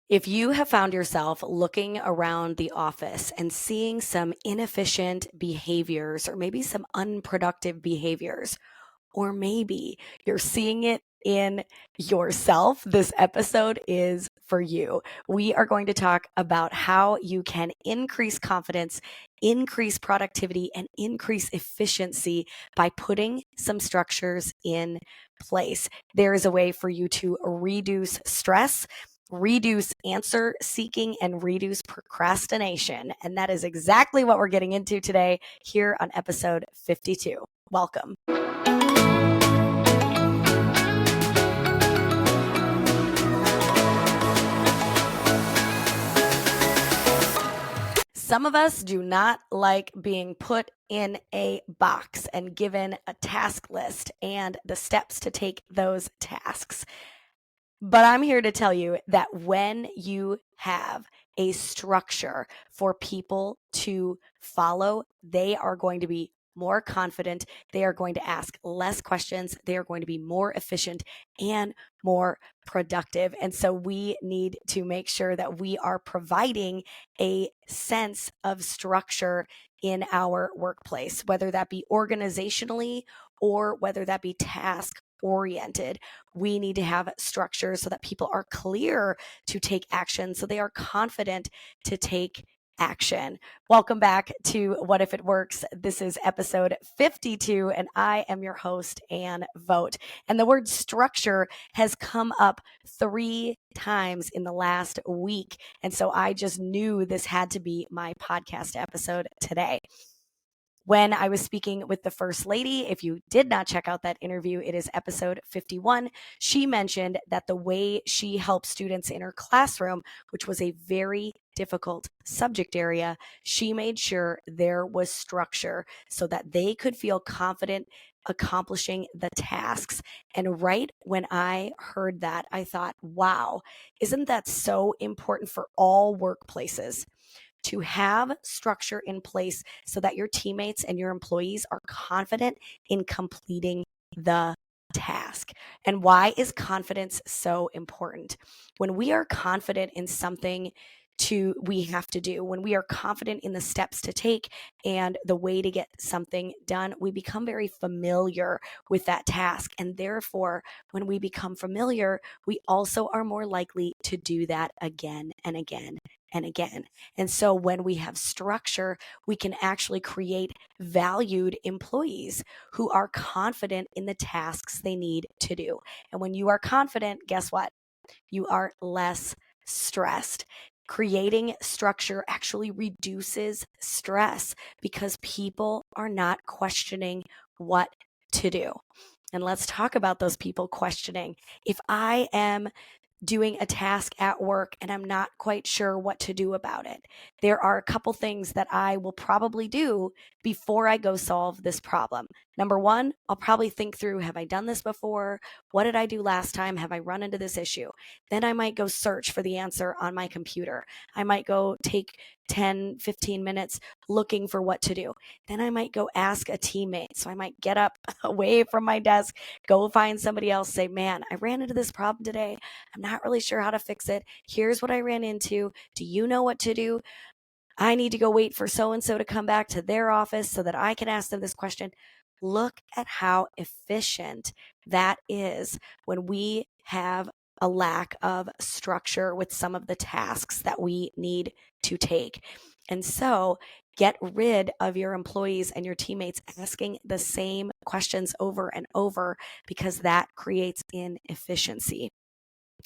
If you have found yourself looking around the office and seeing some inefficient behaviors or maybe some unproductive behaviors, or maybe you're seeing it in yourself, this episode is for you. We are going to talk about how you can increase confidence, increase productivity, and increase efficiency by putting some structures in place. There is a way for you to reduce stress, reduce answer seeking, and reduce procrastination. And that is exactly what we're getting into today here on episode 52. Welcome. Some of us do not like being put in a box and given a task list and the steps to take those tasks. But I'm here to tell you that when you have a structure for people to follow, they are going to be more confident. They are going to ask less questions. They are going to be more efficient and more productive. And so we need to make sure that we are providing a sense of structure in our workplace, whether that be organizationally or whether that be task oriented. We need to have structure so that people are clear to take action, so they are confident to take action. Welcome back to What If It Works. This is episode 52, and I am your host, Ann Vogt. And the word structure has come up 3 times in the last week. And so I just knew this had to be my podcast episode today. When I was speaking with the First Lady, if you did not check out that interview, it is episode 51. She mentioned that the way she helped students in her classroom, which was a very difficult subject area, she made sure there was structure so that they could feel confident accomplishing the tasks. And right when I heard that, I thought, wow, isn't that so important for all workplaces? To have structure in place so that your teammates and your employees are confident in completing the task. And why is confidence so important? When we are confident in something we have to do, when we are confident in the steps to take and the way to get something done, we become very familiar with that task. And therefore, when we become familiar, we also are more likely to do that again and again and again. And so when we have structure, we can actually create valued employees who are confident in the tasks they need to do. And when you are confident, guess what? You are less stressed. Creating structure actually reduces stress because people are not questioning what to do. And let's talk about those people questioning. If I am doing a task at work and I'm not quite sure what to do about it, there are a couple things that I will probably do before I go solve this problem. Number one, I'll probably think through, have I done this before? What did I do last time? Have I run into this issue? Then I might go search for the answer on my computer. I might go take 10, 15 minutes looking for what to do. Then I might go ask a teammate. So I might get up away from my desk, go find somebody else, say, man, I ran into this problem today. I'm not really sure how to fix it. Here's what I ran into. Do you know what to do? I need to go wait for so-and-so to come back to their office so that I can ask them this question. Look at how efficient that is when we have a lack of structure with some of the tasks that we need to take. And so get rid of your employees and your teammates asking the same questions over and over, because that creates inefficiency.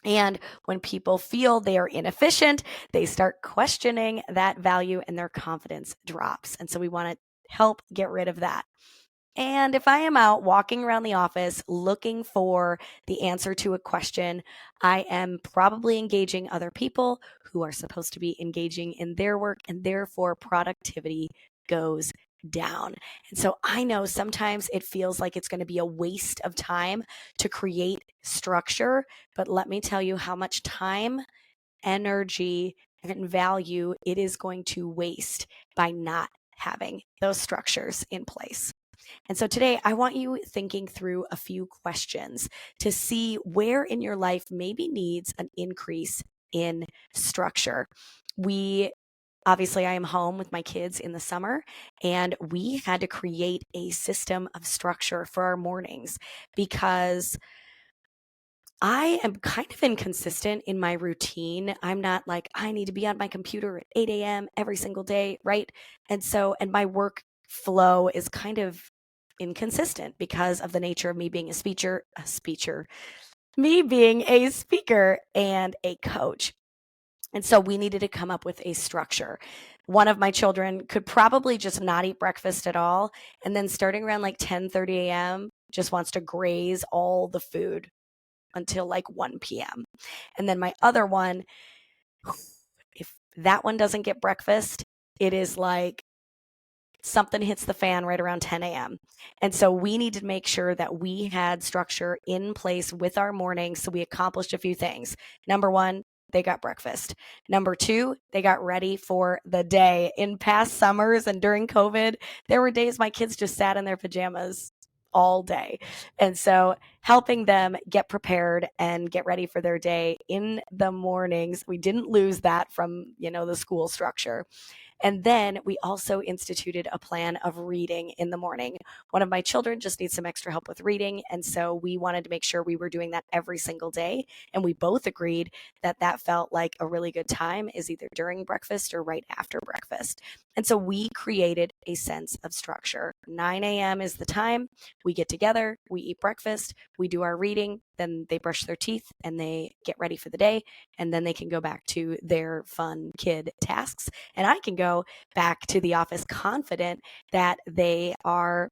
And when people feel they are inefficient, they start questioning that value and their confidence drops. And so we want to help get rid of that. And if I am out walking around the office looking for the answer to a question, I am probably engaging other people who are supposed to be engaging in their work, and therefore productivity goes down. And so I know sometimes it feels like it's going to be a waste of time to create structure, but let me tell you how much time, energy, and value it is going to waste by not having those structures in place. And so today I want you thinking through a few questions to see where in your life maybe needs an increase in structure. Obviously, I am home with my kids in the summer, and we had to create a system of structure for our mornings because I am kind of inconsistent in my routine. I'm not like, I need to be on my computer at 8 a.m. every single day, right? And my work flow is kind of inconsistent because of the nature of me being me being a speaker and a coach. And so we needed to come up with a structure. One of my children could probably just not eat breakfast at all. And then starting around like 10:30 a.m., just wants to graze all the food until like 1 p.m. And then my other one, if that one doesn't get breakfast, it is like something hits the fan right around 10 a.m. And so we need to make sure that we had structure in place with our mornings. So we accomplished a few things. Number one, they got breakfast. Number two, they got ready for the day. In past summers and during COVID, there were days my kids just sat in their pajamas all day. And so helping them get prepared and get ready for their day in the mornings, we didn't lose that from, the school structure. And then we also instituted a plan of reading in the morning. One of my children just needs some extra help with reading. And so we wanted to make sure we were doing that every single day. And we both agreed that that felt like a really good time is either during breakfast or right after breakfast. And so we created a sense of structure. 9 a.m. is the time. We get together, we eat breakfast, we do our reading, then they brush their teeth and they get ready for the day. And then they can go back to their fun kid tasks. And I can go back to the office confident that they are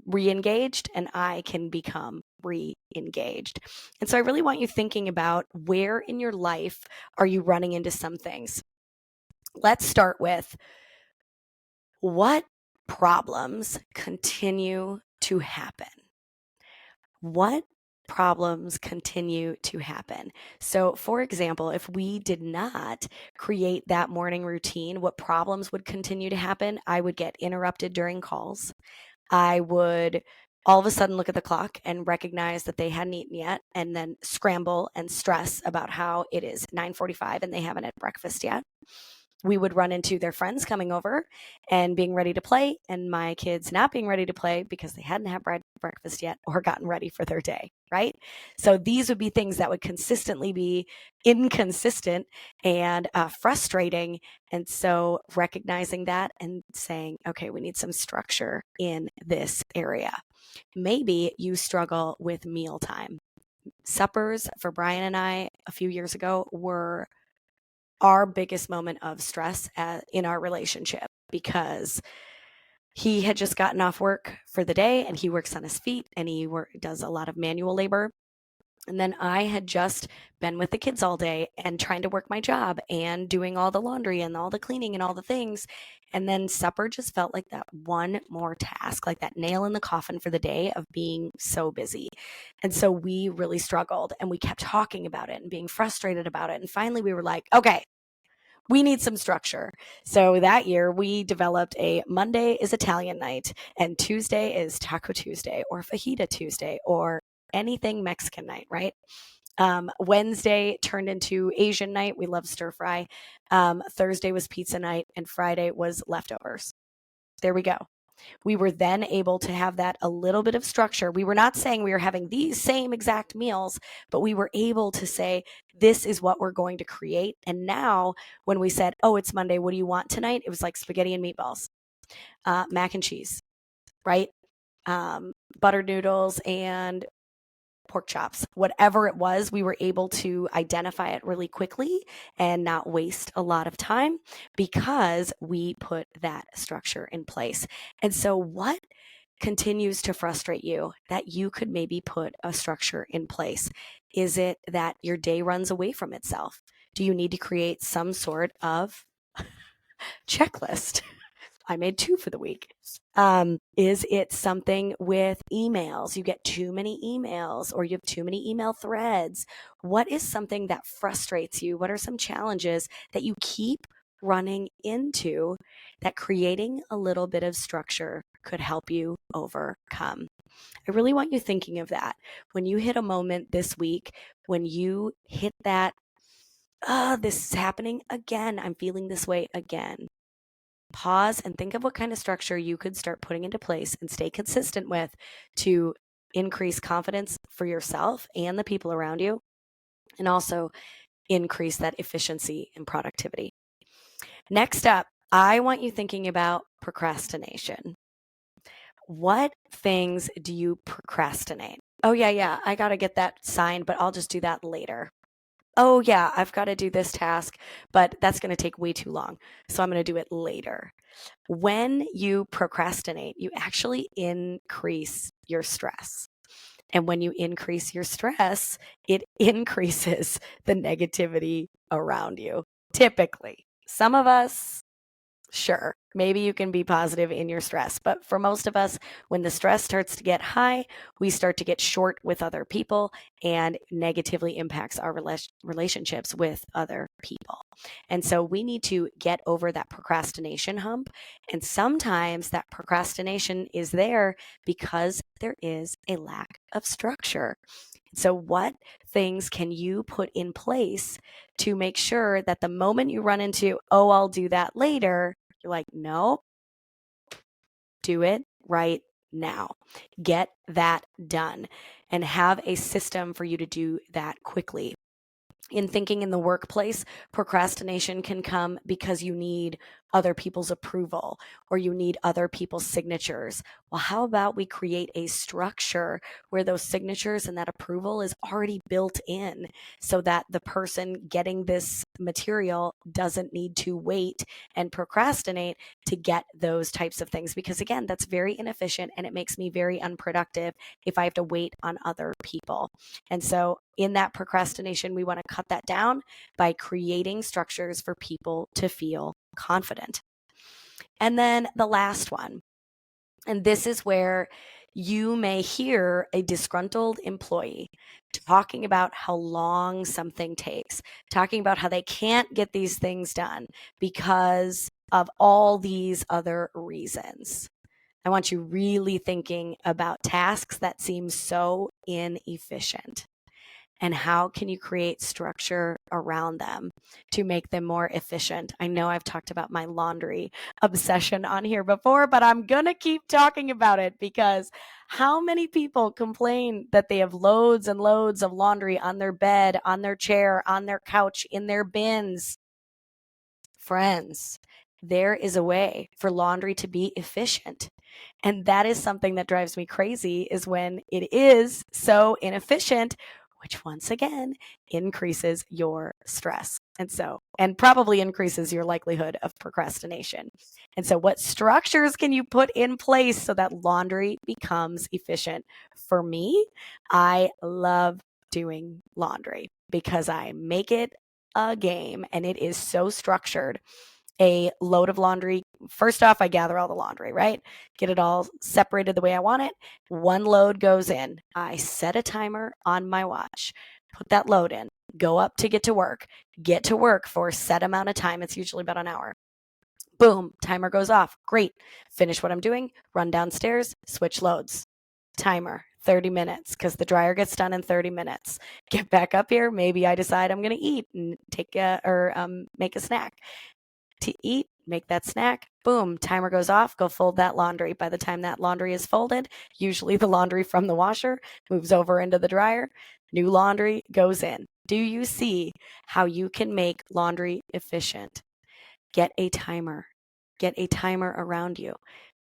re-engaged and I can become re-engaged. And so I really want you thinking about where in your life are you running into some things. Let's start with what problems continue to happen. What problems continue to happen? So, for example, if we did not create that morning routine, what problems would continue to happen? I would get interrupted during calls. I would all of a sudden look at the clock and recognize that they hadn't eaten yet and then scramble and stress about how it is 9:45 and they haven't had breakfast yet. We would run into their friends coming over and being ready to play, and my kids not being ready to play because they hadn't had breakfast yet or gotten ready for their day, right? So these would be things that would consistently be inconsistent and frustrating. And so recognizing that and saying, okay, we need some structure in this area. Maybe you struggle with mealtime. Suppers for Brian and I a few years ago were our biggest moment of stress in our relationship because he had just gotten off work for the day and he works on his feet and he does a lot of manual labor. And then I had just been with the kids all day and trying to work my job and doing all the laundry and all the cleaning and all the things. And then supper just felt like that one more task, like that nail in the coffin for the day of being so busy. And so we really struggled and we kept talking about it and being frustrated about it. And finally we were like, okay, we need some structure. So that year we developed a Monday is Italian night and Tuesday is Taco Tuesday or Fajita Tuesday or anything Mexican night, right? Wednesday turned into Asian night. We love stir fry. Thursday was pizza night and Friday was leftovers. There we go. We were then able to have that a little bit of structure. We were not saying we were having these same exact meals, but we were able to say, this is what we're going to create. And now when we said, oh, it's Monday, what do you want tonight? It was like spaghetti and meatballs, mac and cheese, right? Buttered noodles and pork chops, whatever it was, we were able to identify it really quickly and not waste a lot of time because we put that structure in place. And so what continues to frustrate you that you could maybe put a structure in place? Is it that your day runs away from itself? Do you need to create some sort of checklist? I made 2 for the week. Is it something with emails? You get too many emails or you have too many email threads. What is something that frustrates you? What are some challenges that you keep running into that creating a little bit of structure could help you overcome? I really want you thinking of that. When you hit a moment this week, when you hit that This is happening again. I'm feeling this way again. Pause and think of what kind of structure you could start putting into place and stay consistent with to increase confidence for yourself and the people around you, and also increase that efficiency and productivity. Next up, I want you thinking about procrastination. What things do you procrastinate? Oh, yeah, I got to get that signed, but I'll just do that later. Oh, yeah, I've got to do this task, but that's going to take way too long. So I'm going to do it later. When you procrastinate, you actually increase your stress. And when you increase your stress, it increases the negativity around you. Typically, some of us, sure, maybe you can be positive in your stress. But for most of us, when the stress starts to get high, we start to get short with other people and negatively impacts our relationships with other people. And so we need to get over that procrastination hump. And sometimes that procrastination is there because there is a lack of structure. So, what things can you put in place to make sure that the moment you run into, oh, I'll do that later, you're like, no, do it right now. Get that done and have a system for you to do that quickly. In thinking in the workplace, procrastination can come because you need other people's approval or you need other people's signatures. Well, how about we create a structure where those signatures and that approval is already built in so that the person getting this material doesn't need to wait and procrastinate to get those types of things? Because again, that's very inefficient and it makes me very unproductive if I have to wait on other people. And so in that procrastination, we want to cut that down by creating structures for people to feel confident. And then the last one, and this is where you may hear a disgruntled employee talking about how long something takes, talking about how they can't get these things done because of all these other reasons. I want you really thinking about tasks that seem so inefficient. And how can you create structure around them to make them more efficient? I know I've talked about my laundry obsession on here before, but I'm going to keep talking about it because how many people complain that they have loads and loads of laundry on their bed, on their chair, on their couch, in their bins? Friends, there is a way for laundry to be efficient. And that is something that drives me crazy is when it is so inefficient, which once again increases your stress. And probably increases your likelihood of procrastination. And so what structures can you put in place so that laundry becomes efficient? For me, I love doing laundry because I make it a game and it is so structured. A load of laundry. First off, I gather all the laundry, right? Get it all separated the way I want it. One load goes in. I set a timer on my watch, put that load in, go up to get to work for a set amount of time. It's usually about an hour. Boom, timer goes off. Great. Finish what I'm doing, run downstairs, switch loads. Timer, 30 minutes, because the dryer gets done in 30 minutes. Get back up here. Maybe I decide I'm going to eat and make a snack. To eat, make that snack, boom, timer goes off, go fold that laundry. By the time that laundry is folded, usually the laundry from the washer moves over into the dryer, new laundry goes in. Do you see how you can make laundry efficient? Get a timer. Get a timer around you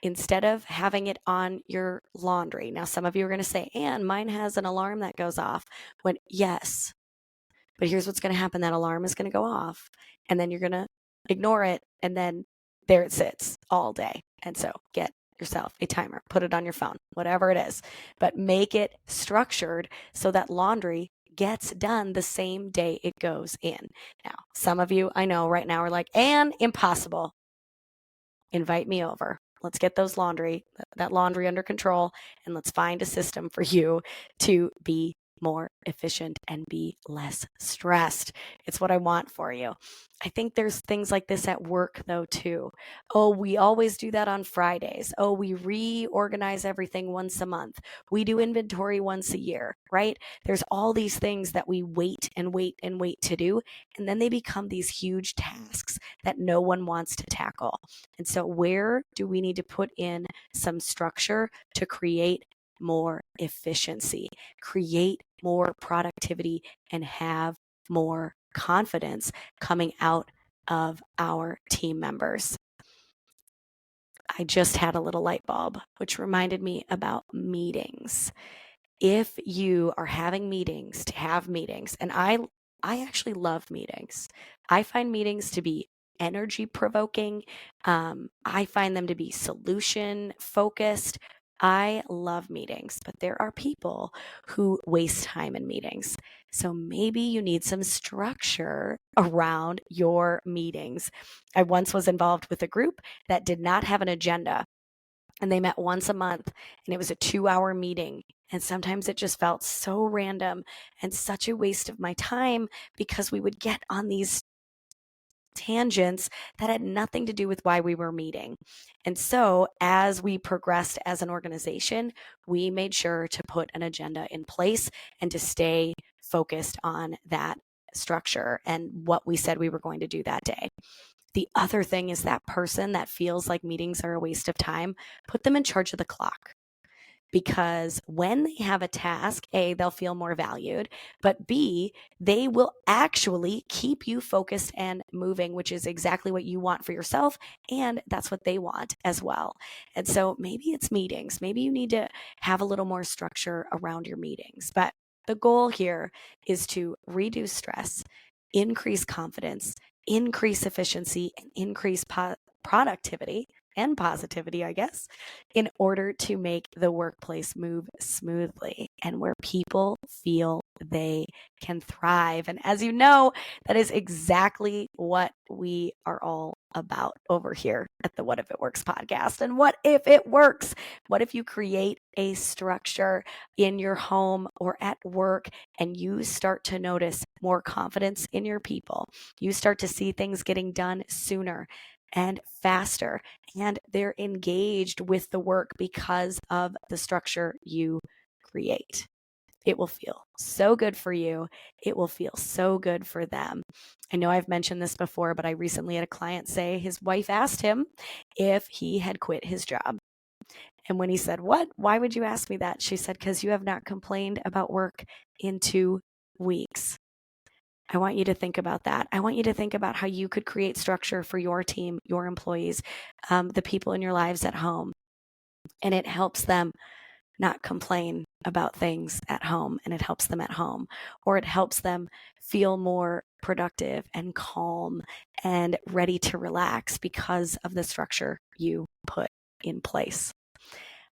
instead of having it on your laundry. Now, some of you are going to say, Anne, mine has an alarm that goes off. Yes, but here's what's going to happen. That alarm is going to go off and then you're going to ignore it. And then there it sits all day. And so get yourself a timer, put it on your phone, whatever it is, but make it structured so that laundry gets done the same day it goes in. Now, some of you I know right now are like, Anne, impossible. Invite me over. Let's get that laundry under control, and let's find a system for you to be more efficient and be less stressed. It's what I want for you. I think there's things like this at work though too. Oh, we always do that on Fridays. Oh, we reorganize everything once a month. We do inventory once a year, right? There's all these things that we wait and wait and wait to do, and then they become these huge tasks that no one wants to tackle. And so where do we need to put in some structure to create more efficiency, create more productivity, and have more confidence coming out of our team members? I just had a little light bulb, which reminded me about meetings. If you are having meetings to have meetings, and I actually love meetings. I find meetings to be energy provoking. I find them to be solution focused. I love meetings, but there are people who waste time in meetings. So maybe you need some structure around your meetings. I once was involved with a group that did not have an agenda, and they met once a month, and it was a 2-hour meeting. And sometimes it just felt so random and such a waste of my time because we would get on these tangents that had nothing to do with why we were meeting. And so as we progressed as an organization, we made sure to put an agenda in place and to stay focused on that structure and what we said we were going to do that day. The other thing is that person that feels like meetings are a waste of time, put them in charge of the clock. Because when they have a task, A, they'll feel more valued, but B, they will actually keep you focused and moving, which is exactly what you want for yourself. And that's what they want as well. And so maybe it's meetings. Maybe you need to have a little more structure around your meetings. But the goal here is to reduce stress, increase confidence, increase efficiency, and increase productivity and positivity, I guess, in order to make the workplace move smoothly and where people feel they can thrive. And as you know, that is exactly what we are all about over here at the What If It Works podcast. And what if it works? What if you create a structure in your home or at work and you start to notice more confidence in your people? You start to see things getting done sooner and faster, and they're engaged with the work because of the structure you create. It will feel so good for you. It will feel so good for them. I know I've mentioned this before, but I recently had a client say his wife asked him if he had quit his job. And when he said, "What? Why would you ask me that?" She said, "Because you have not complained about work in 2 weeks." I want you to think about that. I want you to think about how you could create structure for your team, your employees, the people in your lives at home. And it helps them not complain about things at home, and it helps them at home, or it helps them feel more productive and calm and ready to relax because of the structure you put in place.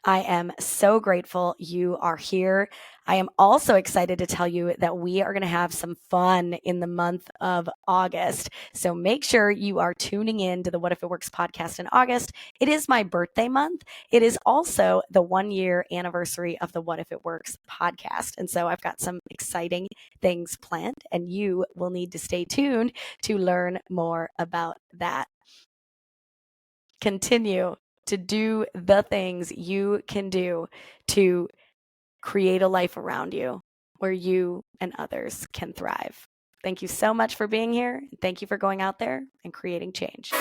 I am so grateful you are here. I am also excited to tell you that we are going to have some fun in the month of August. So make sure you are tuning in to the What If It Works podcast in August. It is my birthday month. It is also the 1-year anniversary of the What If It Works podcast. And so I've got some exciting things planned, and you will need to stay tuned to learn more about that. Continue to do the things you can do to create a life around you where you and others can thrive. Thank you so much for being here. Thank you for going out there and creating change.